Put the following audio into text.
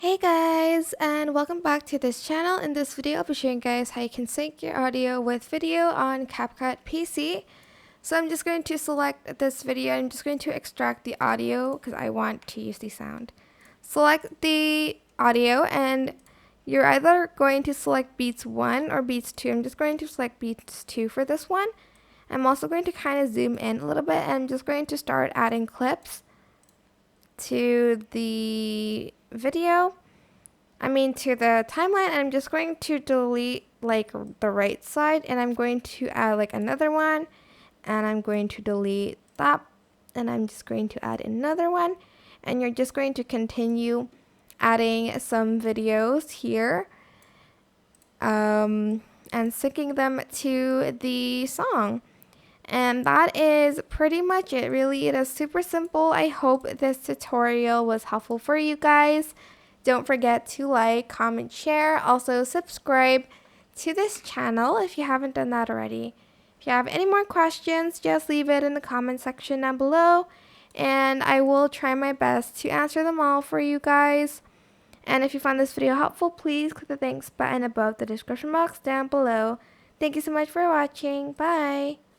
Hey guys, and welcome back to this channel. In this video, I'll be showing you guys how you can sync your audio with video on CapCut PC. So I'm just going to select this video. I'm just going to extract the audio because I want to use the sound. Select the audio and you're either going to select beats 1 or beats 2. I'm just going to select beats 2 for this one. I'm also going to kind of zoom in a little bit and I'm just going to start adding clips to the video. To the timeline. I'm just going to delete like the right side and I'm going to add like another one and I'm going to delete that and I'm just going to add another one and you're just going to continue adding some videos here and syncing them to the song. And that is pretty much it. Really, it is super simple. I hope this tutorial was helpful for you guys. Don't forget to like, comment, share. Also, subscribe to this channel if you haven't done that already. If you have any more questions, just leave it in the comment section down below. And I will try my best to answer them all for you guys. And if you found this video helpful, please click the thanks button above the description box down below. Thank you so much for watching. Bye!